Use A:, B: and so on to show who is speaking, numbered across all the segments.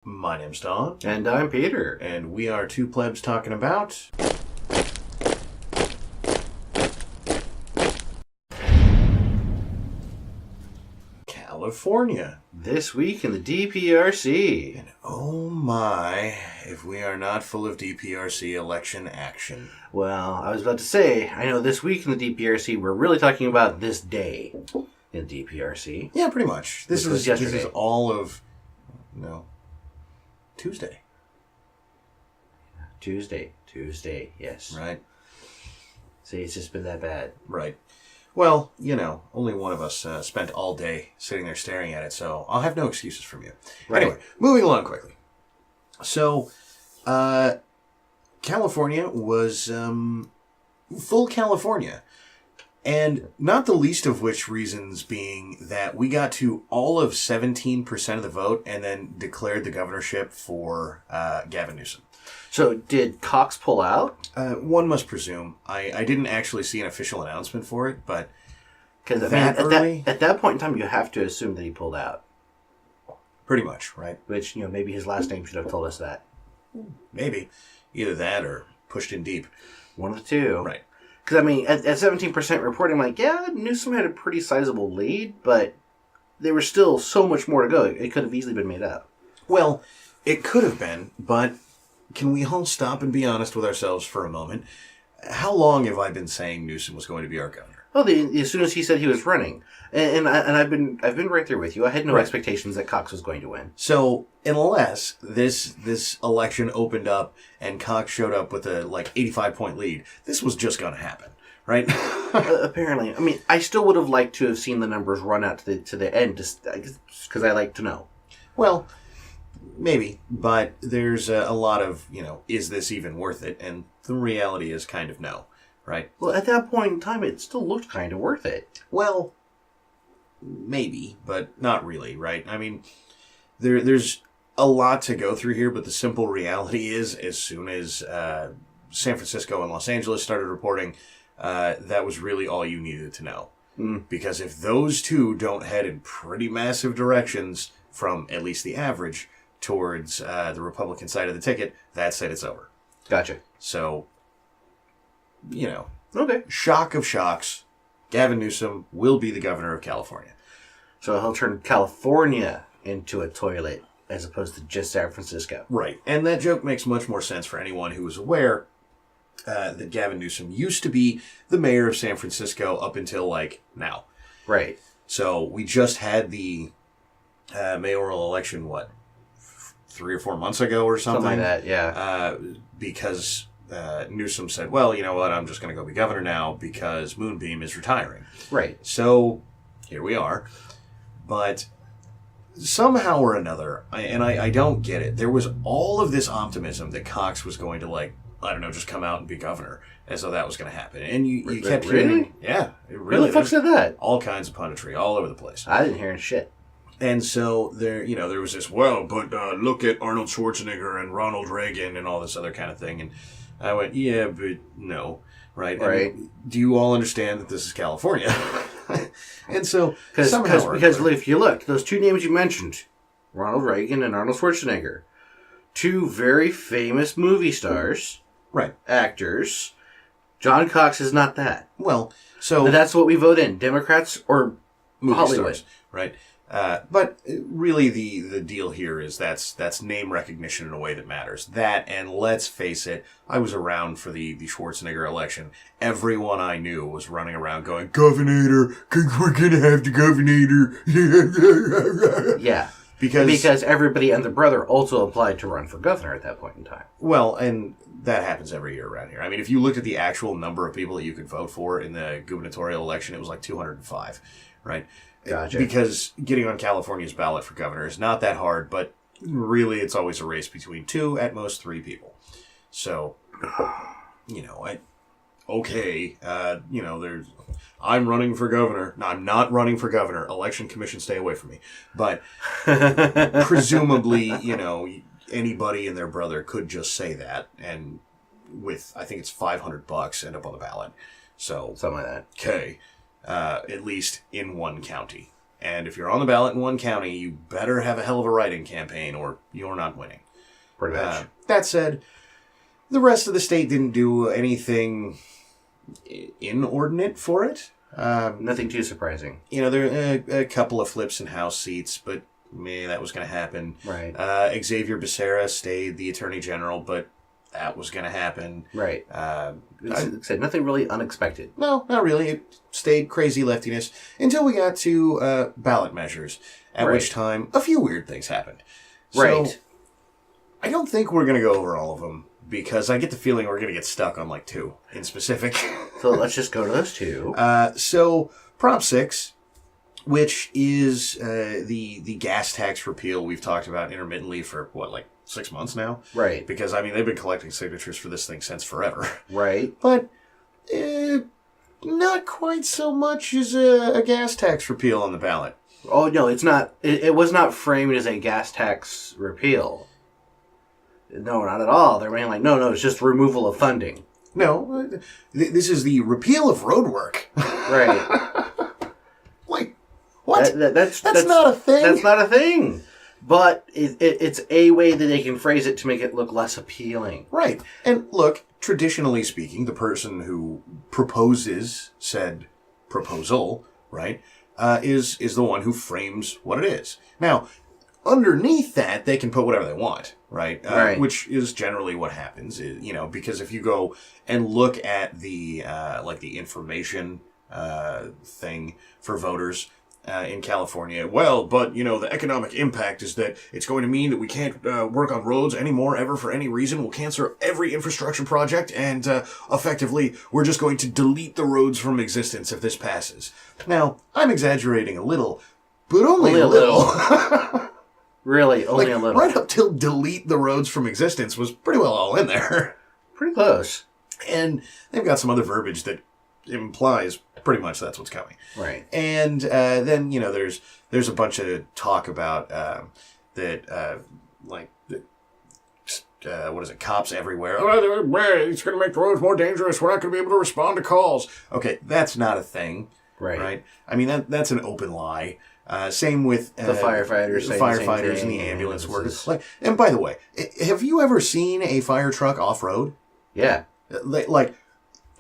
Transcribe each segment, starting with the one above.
A: My name's Don.
B: And I'm Peter.
A: And we are two plebs talking about... California.
B: This week in the DPRC.
A: And oh my, if we are not full of DPRC election action.
B: Well, I was about to say, I know this week in the DPRC, we're really talking about this day in DPRC.
A: Yeah, pretty much. This is all of, Tuesday.
B: Tuesday, yes.
A: Right.
B: See, it's just been that bad.
A: Right. Well, only one of us spent all day sitting there staring at it, so I'll have no excuses from you.
B: Right.
A: Anyway, moving along quickly. So, California was full California. And not the least of which reasons being that we got to all of 17% of the vote and then declared the governorship for Gavin Newsom.
B: So, did Cox pull out?
A: One must presume. I didn't actually see an official announcement for it, but
B: Because at that point in time, you have to assume that he pulled out.
A: Pretty much, right?
B: Which, maybe his last name should have told us that.
A: Maybe. Either that or pushed in deep.
B: One of the two.
A: Right.
B: Because, at 17% reporting, I'm like, yeah, Newsom had a pretty sizable lead, but there was still so much more to go. It could have easily been made up.
A: Well, it could have been, but can we all stop and be honest with ourselves for a moment? How long have I been saying Newsom was going to be our governor?
B: Well, as soon as he said he was running, and I've been right there with you. I had no expectations that Cox was going to win.
A: So unless this election opened up and Cox showed up with a 85-point lead, this was just going to happen, right?
B: Apparently, I still would have liked to have seen the numbers run out to the end, just because I like to know.
A: Well, maybe, but there's a lot of is this even worth it? And the reality is kind of no. Right.
B: Well, at that point in time, it still looked kind of worth it.
A: Well, maybe, but not really, right? There's a lot to go through here, but the simple reality is, as soon as San Francisco and Los Angeles started reporting, that was really all you needed to know. Because if those two don't head in pretty massive directions from at least the average towards the Republican side of the ticket, that's it, it's over.
B: Gotcha.
A: So...
B: Okay.
A: Shock of shocks, Gavin Newsom will be the governor of California.
B: So he'll turn California into a toilet as opposed to just San Francisco.
A: Right. And that joke makes much more sense for anyone who is aware that Gavin Newsom used to be the mayor of San Francisco up until, now.
B: Right.
A: So we just had the mayoral election, 3 or 4 months ago or something?
B: Something like that, yeah.
A: Because... Newsom said, well, you know what, I'm just going to go be governor now because Moonbeam is retiring.
B: Right.
A: So, here we are. But somehow or another, I don't get it, there was all of this optimism that Cox was going to, just come out and be governor, as though that was going to happen. And you kept hearing... Yeah, it really...
B: Who the fuck said that?
A: All kinds of punditry, all over the place.
B: I didn't hear shit.
A: And so there was this, but look at Arnold Schwarzenegger and Ronald Reagan and all this other kind of thing. And I went, yeah, but no, right?
B: Right.
A: Do you all understand that this is California? And so,
B: because if you look, those two names you mentioned, Ronald Reagan and Arnold Schwarzenegger, two very famous movie stars,
A: right?
B: Actors. John Cox is not that.
A: Well, so
B: but that's what we vote in: Democrats or
A: movie
B: Hollywood,
A: stars, right? But really, the deal here is that's name recognition in a way that matters. That, and let's face it, I was around for the Schwarzenegger election. Everyone I knew was running around going, "Governor, we're gonna have the governor."
B: Yeah, because everybody and their brother also applied to run for governor at that point in time.
A: Well, and that happens every year around here. If you looked at the actual number of people that you could vote for in the gubernatorial election, it was 205, right?
B: Gotcha.
A: Because getting on California's ballot for governor is not that hard, but really it's always a race between 2, at most 3 people. So, I'm running for governor. No, I'm not running for governor. Election Commission, stay away from me. But presumably, anybody and their brother could just say that, and with, I think it's $500, end up on the ballot. So,
B: something like that.
A: Okay. At least in one county. And if you're on the ballot in one county, you better have a hell of a write-in campaign or you're not winning.
B: Pretty much.
A: That said, the rest of the state didn't do anything inordinate for it.
B: Nothing too surprising.
A: You know, there are a couple of flips in House seats, but that was going to happen.
B: Right.
A: Xavier Becerra stayed the Attorney General, but that was going to happen.
B: Right. Said nothing really unexpected.
A: No, not really. It stayed crazy leftiness until we got to ballot measures, at which time a few weird things happened. So,
B: Right.
A: I don't think we're going to go over all of them, because I get the feeling we're going to get stuck on like 2 in specific.
B: So let's just go to those 2.
A: So Prop 6, which is the gas tax repeal we've talked about intermittently for, 6 months now?
B: Right.
A: Because, they've been collecting signatures for this thing since forever.
B: Right.
A: But not quite so much as a gas tax repeal on the ballot.
B: Oh, no, it's not. It was not framed as a gas tax repeal. No, not at all. They're being like, no, it's just removal of funding.
A: No, this is the repeal of road work.
B: Right.
A: Like, what?
B: That's
A: not a thing.
B: That's not a thing. But it's a way that they can phrase it to make it look less appealing.
A: Right. And look, traditionally speaking, the person who proposes said proposal, right, is the one who frames what it is. Now, underneath that, they can put whatever they want, right?
B: Right.
A: Which is generally what happens, because if you go and look at the the information thing for voters in California, but the economic impact is that it's going to mean that we can't work on roads anymore ever for any reason. We'll cancel every infrastructure project, and effectively, we're just going to delete the roads from existence if this passes. Now, I'm exaggerating a little, but only a little.
B: Really, only a little.
A: Right up till delete the roads from existence was pretty well all in there.
B: Pretty close.
A: And they've got some other verbiage that implies pretty much that's what's coming.
B: Right.
A: And then, there's a bunch of talk about cops everywhere. Oh, it's going to make the roads more dangerous. We're not going to be able to respond to calls. Okay, that's not a thing.
B: Right.
A: I mean, that's an open lie. Same with
B: the firefighters,
A: and the ambulance workers. And by the way, have you ever seen a fire truck off road?
B: Yeah.
A: Like,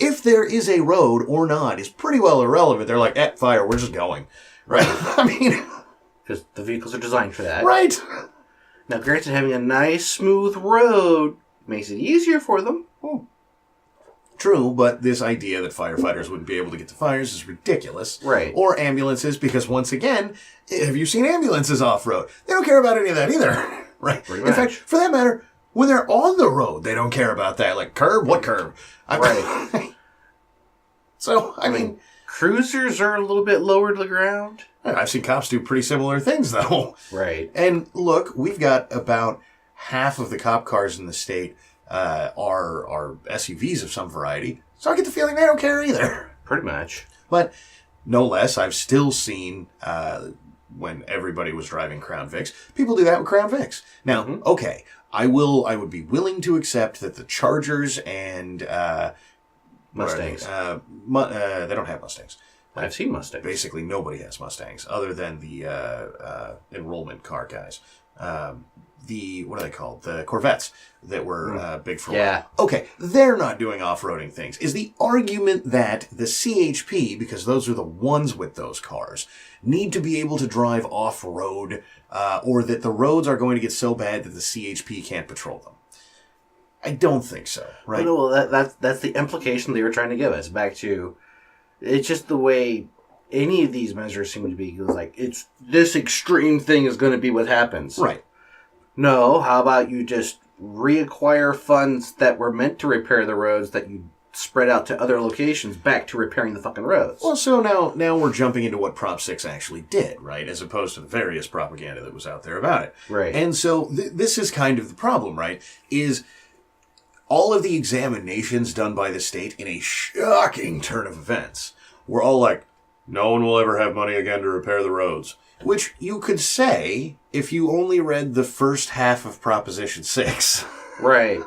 A: if there is a road or not is pretty well irrelevant. They're like, fire, we're just going, right? I mean,
B: because the vehicles are designed for that,
A: right?
B: Now, granted, having a nice smooth road makes it easier for them.
A: True, but this idea that firefighters wouldn't be able to get to fires is ridiculous.
B: Right.
A: Or ambulances, because once again, have you seen ambulances off-road? They don't care about any of that either. Right.
B: Pretty
A: In
B: much.
A: fact, for that matter, when they're on the road, they don't care about that. Like, curb? What curb?
B: Right.
A: So, I mean...
B: Cruisers are a little bit lower to the ground.
A: I've seen cops do pretty similar things, though.
B: Right.
A: And look, we've got about half of the cop cars in the state are SUVs of some variety. So I get the feeling they don't care either.
B: Pretty much.
A: But no less, I've still seen, when everybody was driving Crown Vics, people do that with Crown Vics. Now, okay, I would be willing to accept that the Chargers and
B: Mustangs.
A: They don't have Mustangs.
B: I've seen Mustangs.
A: Basically, nobody has Mustangs other than the enrollment car guys. What are they called? The Corvettes that were big for a while. Okay, they're not doing off-roading things. Is the argument that the CHP, because those are the ones with those cars, need to be able to drive off-road, or that the roads are going to get so bad that the CHP can't patrol them? I don't think so, right?
B: Well, that's the implication they were trying to give us. Back to, it's just the way any of these measures seem to be. It was like, it's this extreme thing is going to be what happens.
A: Right.
B: No, how about you just reacquire funds that were meant to repair the roads that you spread out to other locations back to repairing the fucking roads?
A: Well, so now we're jumping into what Prop 6 actually did, right? As opposed to the various propaganda that was out there about it.
B: Right.
A: And so this is kind of the problem, right? Is all of the examinations done by the state in a shocking turn of events were all like, no one will ever have money again to repair the roads. Which you could say if you only read the first half of Proposition 6.
B: Right.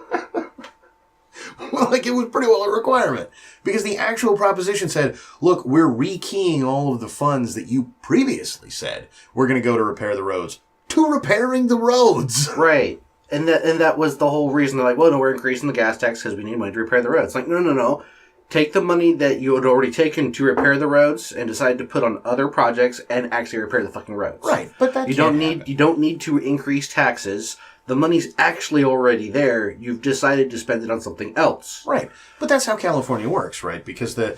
A: Like, it was pretty well a requirement. Because the actual proposition said, look, we're rekeying all of the funds that you previously said we're going to go to repair the roads to repairing the roads.
B: Right. And that was the whole reason. They're like, well, no, we're increasing the gas tax because we need money to repair the roads. Like, no. Take the money that you had already taken to repair the roads and decide to put on other projects and actually repair the fucking roads.
A: Right, but that
B: you don't need to increase taxes. The money's actually already there. You've decided to spend it on something else.
A: Right, but that's how California works, right? Because the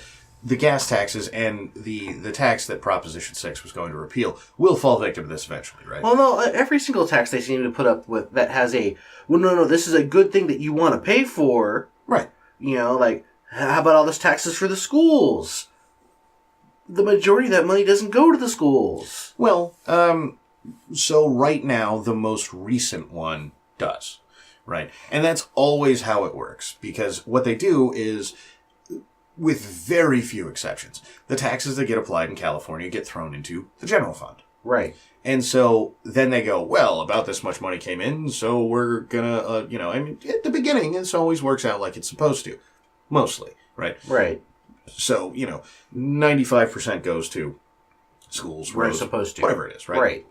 A: gas taxes and the tax that Proposition 6 was going to repeal will fall victim to this eventually, right?
B: Well, no, every single tax they seem to put up with that has no, this is a good thing that you want to pay for.
A: Right.
B: Like, how about all this taxes for the schools? The majority of that money doesn't go to the schools.
A: Well, so right now, the most recent one does, right? And that's always how it works, because what they do is, with very few exceptions, the taxes that get applied in California get thrown into the general fund.
B: Right.
A: And so then they go, well, about this much money came in, so we're gonna, at the beginning, this always works out like it's supposed to. Mostly, right?
B: Right.
A: So, 95% goes to schools,
B: where
A: roads,
B: it's supposed to.
A: Whatever it is, right?
B: Right.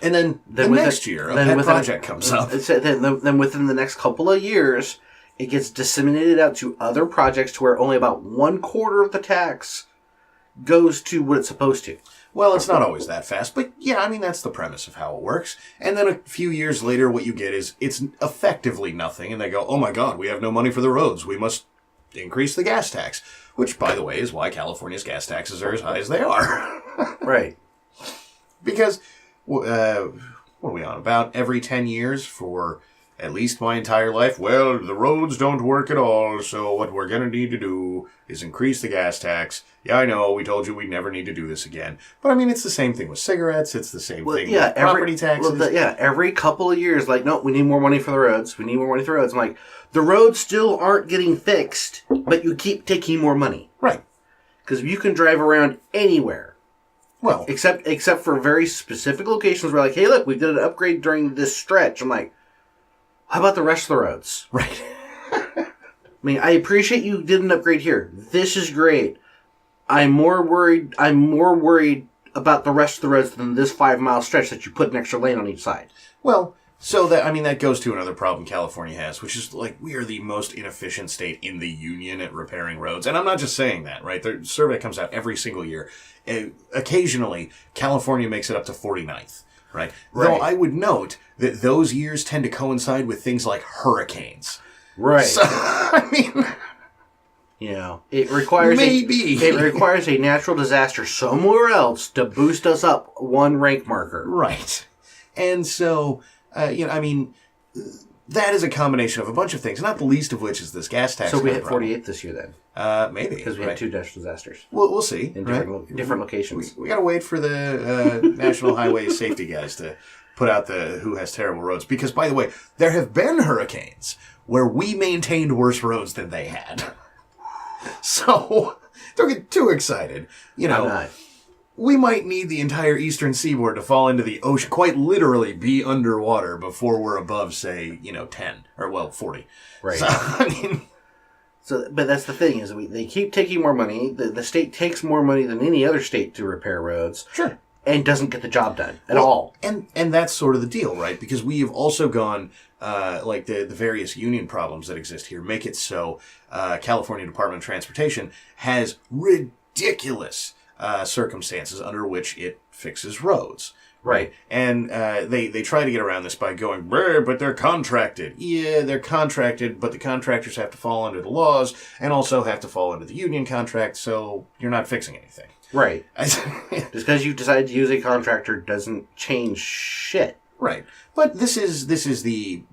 A: And then the next year, a pet project comes up.
B: Then within the next couple of years, it gets disseminated out to other projects to where only about 1/4 of the tax goes to what it's supposed to.
A: Well, it's not always that fast, but yeah, that's the premise of how it works. And then a few years later, what you get is it's effectively nothing, and they go, oh my God, we have no money for the roads. We must increase the gas tax, which, by the way, is why California's gas taxes are as high as they are.
B: Right.
A: Because, what are we on? About every 10 years for at least my entire life, well, the roads don't work at all, so what we're going to need to do is increase the gas tax. Yeah, I know, we told you we'd never need to do this again. But, it's the same thing with cigarettes. It's the same thing with property taxes.
B: Every couple of years, like, no, we need more money for the roads. We need more money for the roads. I'm like, the roads still aren't getting fixed, but you keep taking more money.
A: Right.
B: Because you can drive around anywhere.
A: Well,
B: except for very specific locations where, like, hey, look, we did an upgrade during this stretch. I'm like, how about the rest of the roads?
A: Right.
B: I appreciate you did an upgrade here. This is great. I'm more worried about the rest of the roads than this 5-mile stretch that you put an extra lane on each side.
A: Well, so that goes to another problem California has, which is, like, we are the most inefficient state in the union at repairing roads. And I'm not just saying that, right? The survey comes out every single year. Occasionally, California makes it up to 49th. Right. Though I would note that those years tend to coincide with things like hurricanes.
B: Right.
A: So,
B: it requires
A: it
B: requires a natural disaster somewhere else to boost us up one rank marker.
A: Right. And so, that is a combination of a bunch of things, not the least of which is this gas tax.
B: So we hit 48th this year then.
A: Maybe.
B: Because we had 2 natural disasters.
A: We'll see.
B: In different locations.
A: We got to wait for the National Highway Safety guys to put out the who has terrible roads. Because, by the way, there have been hurricanes where we maintained worse roads than they had. So, don't get too excited.
B: I'm not.
A: We might need the entire eastern seaboard to fall into the ocean, quite literally be underwater before we're above, say, 10 or 40.
B: Right.
A: So,
B: but that's the thing is they keep taking more money. The state takes more money than any other state to repair roads.
A: Sure.
B: And doesn't get the job done at all.
A: And that's sort of the deal, right? Because we have also gone, the various union problems that exist here make it so California Department of Transportation has ridiculous circumstances under which it fixes roads. Right. And they try to get around this by going, but they're contracted. Yeah, they're contracted, but the contractors have to fall under the laws and also have to fall under the union contract, so you're not fixing anything.
B: Right. Just because you decided to use a contractor doesn't change shit.
A: Right. But this is you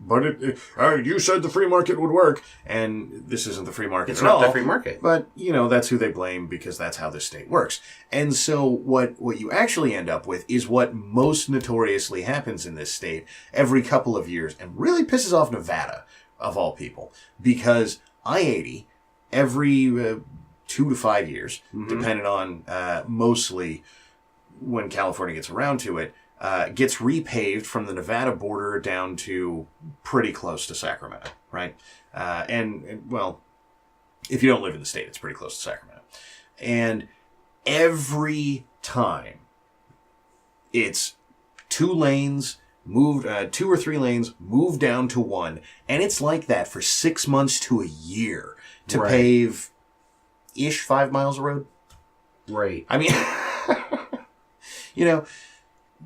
A: said the free market would work, and this isn't the free market
B: It's
A: at all.
B: not the free market.
A: But, that's who they blame because that's how this state works. And so what you actually end up with is what most notoriously happens in this state every couple of years and really pisses off Nevada, of all people, because I-80, every 2 to 5 years, depending on mostly when California gets around to it, gets repaved from the Nevada border down to pretty close to Sacramento, right? If you don't live in the state, it's pretty close to Sacramento. And every time it's 2 lanes, moved 2 or 3 lanes, moved down to 1. And it's like that for 6 months to a year to pave-ish 5 miles of road.
B: Right.
A: I mean,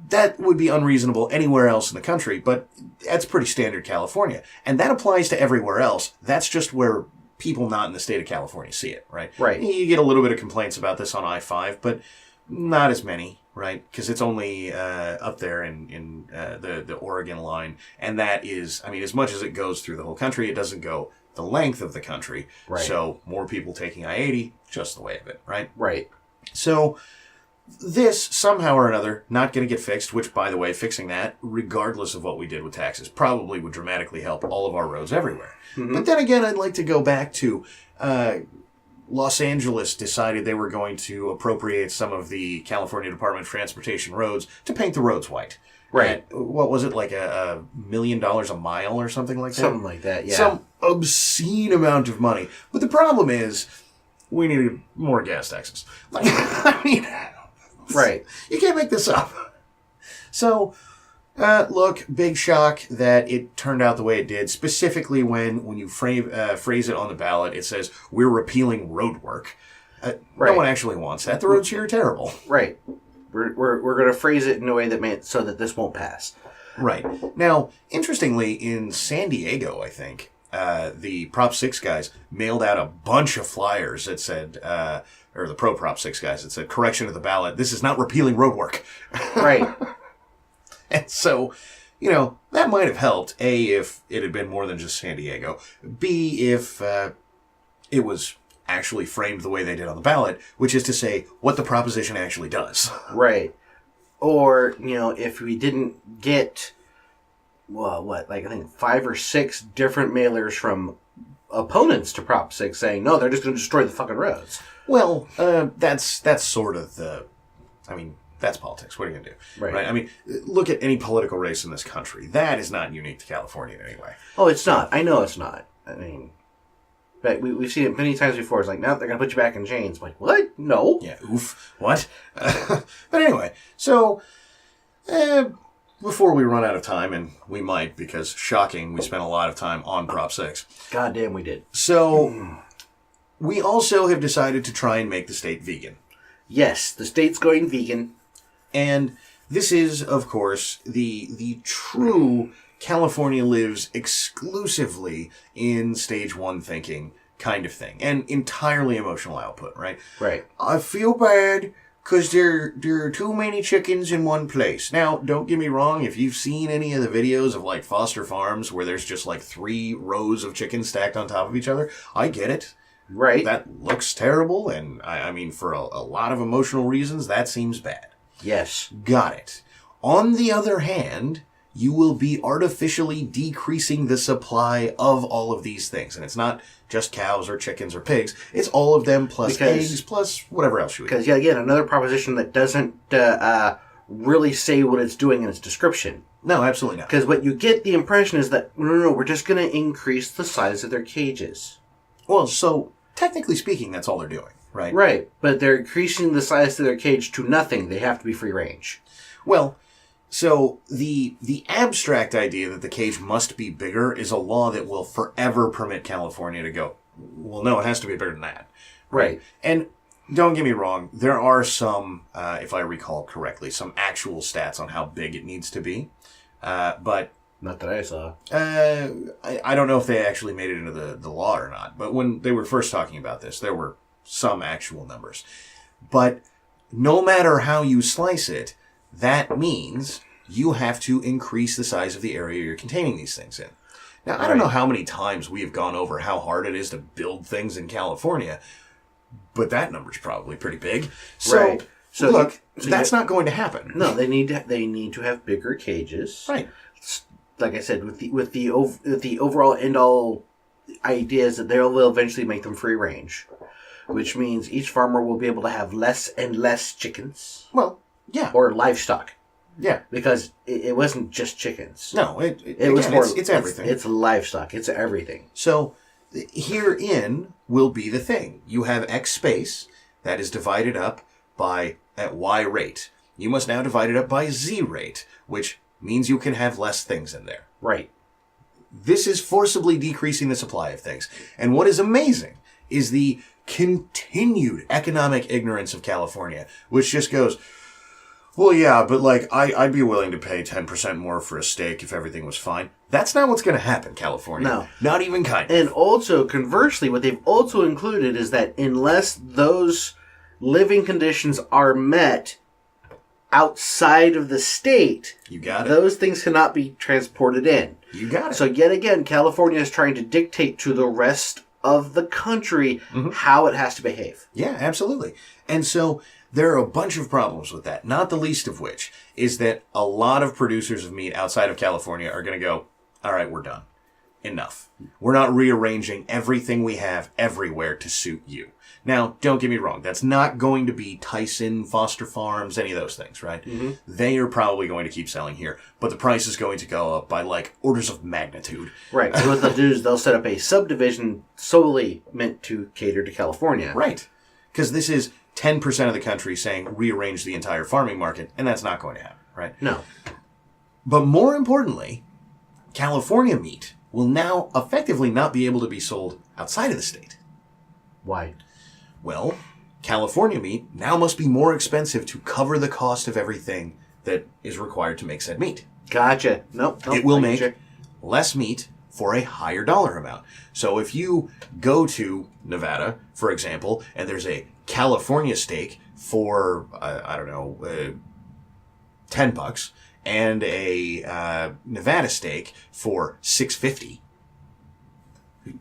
A: that would be unreasonable anywhere else in the country, but that's pretty standard California. And that applies to everywhere else. That's just where people not in the state of California see it, right?
B: Right.
A: You get a little bit of complaints about this on I-5, but not as many, right? Because it's only up there in the Oregon line. And that is, I mean, as much as it goes through the whole country, it doesn't go the length of the country.
B: Right.
A: So more people taking I-80, just the way of it, right?
B: Right.
A: So this, somehow or another, not going to get fixed, which, by the way, fixing that, regardless of what we did with taxes, probably would dramatically help all of our roads everywhere. Mm-hmm. But then again, I'd like to go back to Los Angeles decided they were going to appropriate some of the California Department of Transportation roads to paint the roads white.
B: Right.
A: What was it, like $1 million a mile or something like that?
B: Something like that, yeah.
A: Some obscene amount of money. But the problem is, we needed more gas taxes. Like, I mean,
B: right.
A: You can't make this up. So, look, big shock that it turned out the way it did, specifically when you phrase it on the ballot, it says, we're repealing road work.
B: Right.
A: No one actually wants that. The roads here are terrible.
B: Right. We're going to phrase it in a way that so that this won't pass.
A: Right. Now, interestingly, in San Diego, I think, the Prop 6 guys mailed out a bunch of flyers that said, or the pro-Prop 6 guys that said, correction to the ballot, this is not repealing road work.
B: Right.
A: And so, that might have helped, A, if it had been more than just San Diego, B, if it was actually framed the way they did on the ballot, which is to say what the proposition actually does.
B: Right. Or, if we didn't get, I think 5 or 6 different mailers from opponents to Prop 6 saying, no, they're just going to destroy the fucking roads.
A: Well, that's sort of that's politics. What are you going to do?
B: Right.
A: I mean, look at any political race in this country. That is not unique to California in any way.
B: Oh, it's not. I know it's not. I mean, but we've seen it many times before. It's like, no, they're going to put you back in chains. I'm like, what? No.
A: Yeah, oof. What? But anyway, so before we run out of time, and we might, because shocking, we spent a lot of time on Prop 6.
B: Goddamn, we did.
A: So we also have decided to try and make the state vegan.
B: Yes, the state's going vegan.
A: And this is, of course, the true California lives exclusively in stage 1 thinking kind of thing. And entirely emotional output, right?
B: Right.
A: I feel bad because there are too many chickens in one place. Now, don't get me wrong, if you've seen any of the videos of like Foster Farms where there's just like 3 rows of chickens stacked on top of each other, I get it.
B: Right.
A: That looks terrible, and I mean, for a lot of emotional reasons, that seems bad.
B: Yes.
A: Got it. On the other hand, you will be artificially decreasing the supply of all of these things. And it's not just cows or chickens or pigs. It's all of them plus eggs plus whatever else you eat.
B: Because, again, another proposition that doesn't really say what it's doing in its description.
A: No, absolutely not.
B: Because what you get the impression is that, no, we're just going to increase the size of their cages.
A: Well, so technically speaking, that's all they're doing, right?
B: Right, but they're increasing the size of their cage to nothing. They have to be free range.
A: Well, so the abstract idea that the cage must be bigger is a law that will forever permit California to go, well, no, it has to be bigger than that.
B: Right.
A: And don't get me wrong, there are some, if I recall correctly, some actual stats on how big it needs to be. But
B: not that I saw.
A: I don't know if they actually made it into the law or not. But when they were first talking about this, there were some actual numbers. But no matter how you slice it, that means you have to increase the size of the area you're containing these things in. Now, I don't know how many times we have gone over how hard it is to build things in California, but that number's probably pretty big. So,
B: so
A: look, that's not going to happen.
B: No, they need to have bigger cages.
A: Right.
B: Like I said, with the overall end all idea is that they will eventually make them free range, which means each farmer will be able to have less and less chickens.
A: Well, yeah,
B: or livestock.
A: Yeah,
B: because it wasn't just chickens.
A: No, it
B: was
A: again,
B: more.
A: It's everything.
B: It's livestock. It's everything.
A: So herein will be the thing. You have X space that is divided up at Y rate. You must now divide it up by Z rate, which means you can have less things in there.
B: Right.
A: This is forcibly decreasing the supply of things. And what is amazing is the continued economic ignorance of California, which just goes, well, yeah, but like, I'd be willing to pay 10% more for a steak if everything was fine. That's not what's going to happen, California.
B: No.
A: Not even kind of.
B: And also, conversely, what they've also included is that unless those living conditions are met outside of the state,
A: You got it.
B: those things cannot be transported in.
A: You got it.
B: So yet again, California is trying to dictate to the rest of the country how it has to behave.
A: Yeah, absolutely. And so there are a bunch of problems with that, not the least of which is that a lot of producers of meat outside of California are going to go, all right, we're done. Enough. We're not rearranging everything we have everywhere to suit you. Now, don't get me wrong. That's not going to be Tyson, Foster Farms, any of those things, right? Mm-hmm. They are probably going to keep selling here, but the price is going to go up by like orders of magnitude.
B: Right. So what they'll do is they'll set up a subdivision solely meant to cater to California.
A: Right. Because this is 10% of the country saying rearrange the entire farming market, and that's not going to happen, right?
B: No.
A: But more importantly, California meat will now effectively not be able to be sold outside of the state.
B: Why?
A: Well, California meat now must be more expensive to cover the cost of everything that is required to make said meat.
B: Gotcha. Nope.
A: It will make less meat for a higher dollar amount. So if you go to Nevada, for example, and there's a California steak for, $10 and a Nevada steak for $6.50,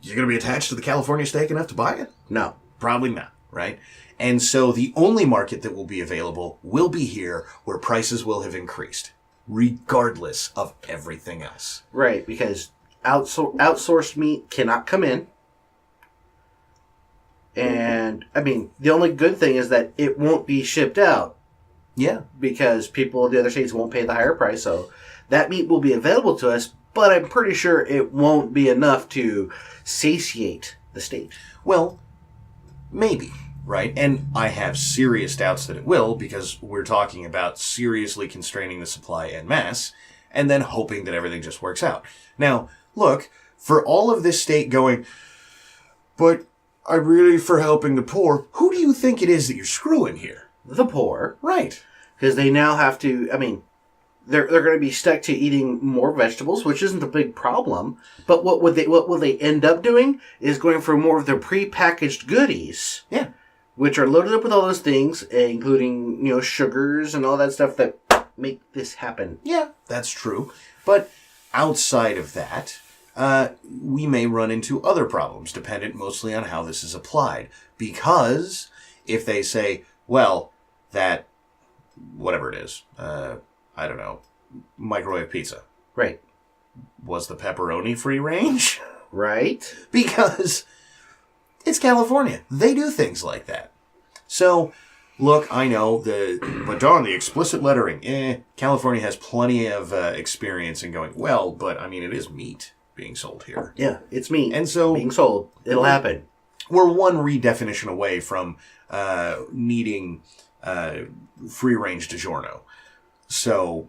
A: you're going to be attached to the California steak enough to buy it?
B: No.
A: Probably not, right? And so the only market that will be available will be here where prices will have increased, regardless of everything else.
B: Right, because outsourced meat cannot come in. And, I mean, the only good thing is that it won't be shipped out.
A: Yeah.
B: Because people in the other states won't pay the higher price. So that meat will be available to us, but I'm pretty sure it won't be enough to satiate the state.
A: Well, maybe, right? And I have serious doubts that it will, because we're talking about seriously constraining the supply en masse and then hoping that everything just works out. Now, look, for all of this state going, but I'm really for helping the poor, who do you think it is that you're screwing here?
B: The poor.
A: Right.
B: Because they now have to, I mean, they're going to be stuck to eating more vegetables, which isn't a big problem. But what will they end up doing is going for more of their prepackaged goodies.
A: Yeah.
B: Which are loaded up with all those things, including, sugars and all that stuff that make this happen.
A: Yeah, that's true. But outside of that, we may run into other problems, dependent mostly on how this is applied. Because if they say, well, that, whatever it is, I don't know, microwave pizza.
B: Right.
A: Was the pepperoni free range?
B: Right.
A: Because it's California. They do things like that. So, look, I know but darn, the explicit lettering. California has plenty of experience in going, well, but I mean, it is meat being sold here.
B: Yeah, it's meat.
A: And so
B: being sold. It'll happen.
A: We're one redefinition away from needing free range DiGiorno. So,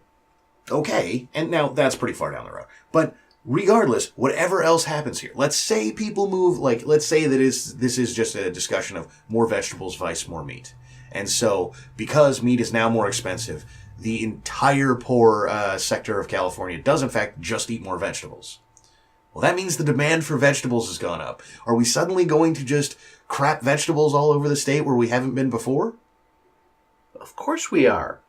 A: okay, and now that's pretty far down the road. But regardless, whatever else happens here, let's say people move, let's say that this is just a discussion of more vegetables vice more meat. And so, because meat is now more expensive, the entire poor sector of California does in fact just eat more vegetables. Well, that means the demand for vegetables has gone up. Are we suddenly going to just crap vegetables all over the state where we haven't been before?
B: Of course we are.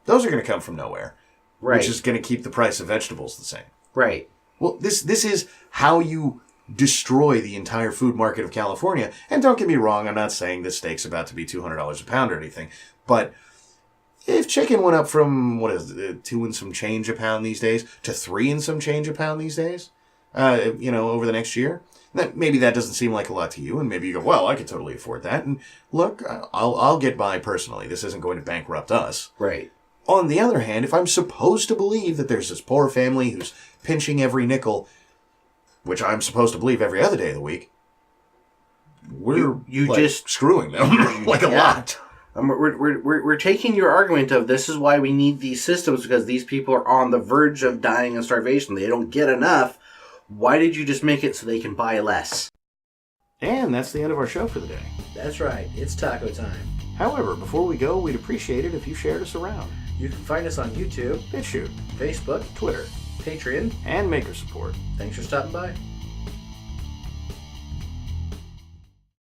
A: Those are going to come from nowhere.
B: Right.
A: Which is going to keep the price of vegetables the same.
B: Right.
A: Well, this is how you destroy the entire food market of California. And don't get me wrong, I'm not saying this steak's about to be $200 a pound or anything. But if chicken went up from, $2 and some change a pound these days to $3 and some change a pound these days, over the next year, maybe that doesn't seem like a lot to you. And maybe you go, well, I could totally afford that. And look, I'll get by personally. This isn't going to bankrupt us.
B: Right.
A: On the other hand, if I'm supposed to believe that there's this poor family who's pinching every nickel, which I'm supposed to believe every other day of the week, we're
B: you
A: like,
B: just
A: screwing them like a lot.
B: We're taking your argument of this is why we need these systems because these people are on the verge of dying of starvation. They don't get enough. Why did you just make it so they can buy less?
A: And that's the end of our show for the day.
B: That's right. It's taco time.
A: However, before we go, we'd appreciate it if you shared us around.
B: You can find us on YouTube,
A: BitChute,
B: Facebook,
A: Twitter,
B: Patreon,
A: and Maker Support.
B: Thanks for stopping by.